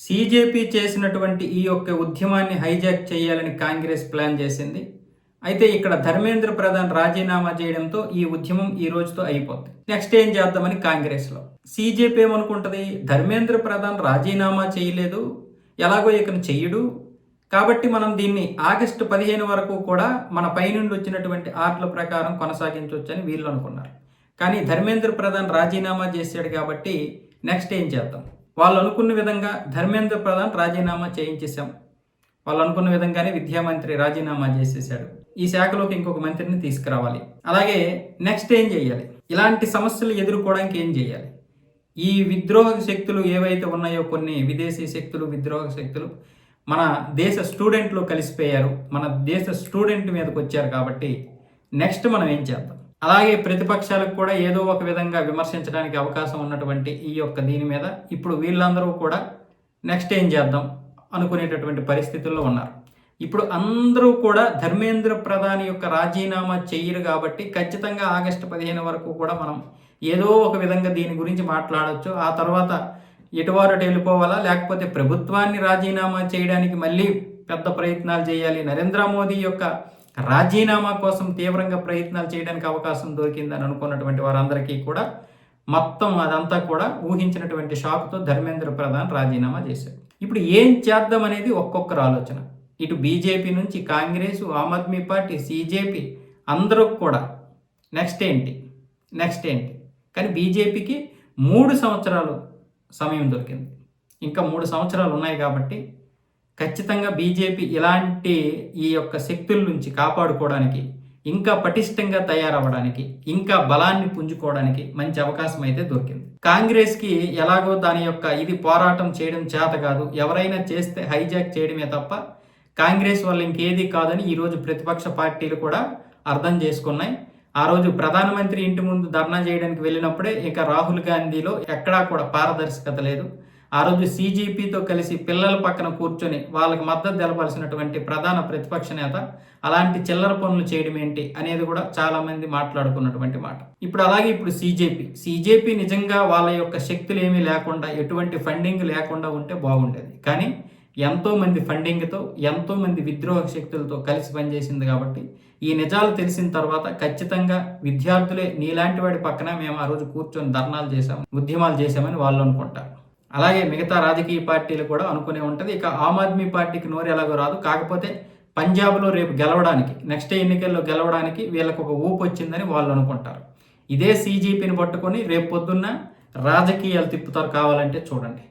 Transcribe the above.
CJP చేసినటువంటి ఈ యొక్క ఉద్యమాన్ని హైజాక్ చేయాలని కాంగ్రెస్ ప్లాన్ చేసింది. అయితే ఇక్కడ ధర్మేంద్ర ప్రధాన్ రాజీనామా చేయడంతో ఈ ఉద్యమం ఈ రోజుతో అయిపోతుంది. నెక్స్ట్ ఏం చేద్దామని కాంగ్రెస్లో సీజేపీ ఏమనుకుంటుంది, ధర్మేంద్ర ప్రధాన్ రాజీనామా చేయలేదు, ఎలాగో ఇకను చెయ్యడు, కాబట్టి మనం దీన్ని ఆగస్టు 15 వరకు కూడా మన పైనుండి వచ్చినటువంటి ఆర్డర్ల ప్రకారం కొనసాగించవచ్చని వీళ్ళు అనుకున్నారు. కానీ ధర్మేంద్ర ప్రధాన్ రాజీనామా చేశాడు కాబట్టి నెక్స్ట్ ఏం చేద్దాం, వాళ్ళు అనుకున్న విధంగా ధర్మేంద్ర ప్రధాన్ రాజీనామా చేయించేశాం. వాళ్ళు అనుకున్న విధంగానే విద్యామంత్రి రాజీనామా చేసేసాడు. ఈ శాఖలోకి ఇంకొక మంత్రిని తీసుకురావాలి. అలాగే నెక్స్ట్ ఏం చేయాలి, ఇలాంటి సమస్యలు ఎదుర్కోవడానికి ఏం చేయాలి, ఈ విద్రోహ శక్తులు ఏవైతే ఉన్నాయో కొన్ని విదేశీ శక్తులు, విద్రోహ శక్తులు మన దేశ స్టూడెంట్లు కలిసిపోయారు, మన దేశ స్టూడెంట్ మీదకి వచ్చారు. కాబట్టి నెక్స్ట్ మనం ఏం చేద్దాం. అలాగే ప్రతిపక్షాలకు కూడా ఏదో ఒక విధంగా విమర్శించడానికి అవకాశం ఉన్నటువంటి ఈ యొక్క దీని మీద ఇప్పుడు వీళ్ళందరూ కూడా నెక్స్ట్ ఏం చేద్దాం అనుకునేటటువంటి పరిస్థితుల్లో ఉన్నారు. ఇప్పుడు అందరూ కూడా ధర్మేంద్ర ప్రధాన్ యొక్క రాజీనామా చెయ్యరు కాబట్టి ఖచ్చితంగా ఆగస్టు 15 వరకు కూడా మనం ఏదో ఒక విధంగా దీని గురించి మాట్లాడవచ్చు. ఆ తర్వాత ఎటువారటు వెళ్ళిపోవాలా, లేకపోతే ప్రభుత్వాన్ని రాజీనామా చేయడానికి మళ్ళీ పెద్ద ప్రయత్నాలు చేయాలి, నరేంద్ర మోదీ యొక్క రాజీనామా కోసం తీవ్రంగా ప్రయత్నాలు చేయడానికి అవకాశం దొరికిందని అనుకున్నటువంటి వారందరికీ కూడా మొత్తం అదంతా కూడా ఊహించినటువంటి షాక్తో ధర్మేంద్ర ప్రధాన్ రాజీనామా చేశారు. ఇప్పుడు ఏం చేద్దాం అనేది ఒక్కొక్కరు ఆలోచన. ఇటు బీజేపీ నుంచి కాంగ్రెస్, ఆమ్ ఆద్మీ పార్టీ, సీజేపీ అందరూ కూడా నెక్స్ట్ ఏంటి. కానీ బీజేపీకి 3 సంవత్సరాలు సమయం దొరికింది, ఇంకా 3 సంవత్సరాలు ఉన్నాయి. కాబట్టి ఖచ్చితంగా బీజేపీ ఇలాంటి ఈ యొక్క శక్తుల నుంచి కాపాడుకోవడానికి, ఇంకా పటిష్టంగా తయారవ్వడానికి, ఇంకా బలాన్ని పుంజుకోవడానికి మంచి అవకాశం అయితే దొరికింది. కాంగ్రెస్కి ఎలాగో దాని యొక్క ఇది పోరాటం చేయడం చేత కాదు, ఎవరైనా చేస్తే హైజాక్ చేయడమే తప్ప కాంగ్రెస్ వల్ల ఇంకేది కాదని ఈరోజు ప్రతిపక్ష పార్టీలు కూడా అర్థం చేసుకున్నాయి. ఆ రోజు ప్రధానమంత్రి ఇంటి ముందు ధర్నా చేయడానికి వెళ్ళినప్పుడే ఇక రాహుల్ గాంధీలో ఎక్కడా కూడా పారదర్శకత లేదు. ఆ రోజు సీజేపీతో కలిసి పిల్లల పక్కన కూర్చొని వాళ్ళకి మద్దతు తెలపాల్సినటువంటి ప్రధాన ప్రతిపక్ష నేత అలాంటి చిల్లర పనులు చేయడం ఏంటి అనేది కూడా చాలామంది మాట్లాడుకున్నటువంటి మాట. ఇప్పుడు సీజేపీ నిజంగా వాళ్ళ యొక్క శక్తులు ఏమీ లేకుండా, ఎటువంటి ఫండింగ్ లేకుండా ఉంటే బాగుండేది. కానీ ఎంతోమంది ఫండింగ్తో, ఎంతోమంది విద్రోహ శక్తులతో కలిసి పనిచేసింది. కాబట్టి ఈ నిజాలు తెలిసిన తర్వాత ఖచ్చితంగా విద్యార్థులే నీలాంటి వాడి పక్కన మేము ఆ రోజు కూర్చొని ధర్నాలు చేశాం, ఉద్యమాలు చేశామని వాళ్ళు అనుకుంటారు. అలాగే మిగతా రాజకీయ పార్టీలు కూడా అనుకునే ఉంటుంది. ఇక ఆమ్ ఆద్మీ పార్టీకి నోరు ఎలాగో రాదు, కాకపోతే పంజాబ్లో రేపు గెలవడానికి, నెక్స్ట్ ఎన్నికల్లో గెలవడానికి వీళ్ళకు ఒక ఊపు వచ్చిందని వాళ్ళు అనుకుంటారు. ఇదే సీజేపీని పట్టుకొని రేపు పొద్దున్న రాజకీయాలు తిప్పుతారు. కావాలంటే చూడండి.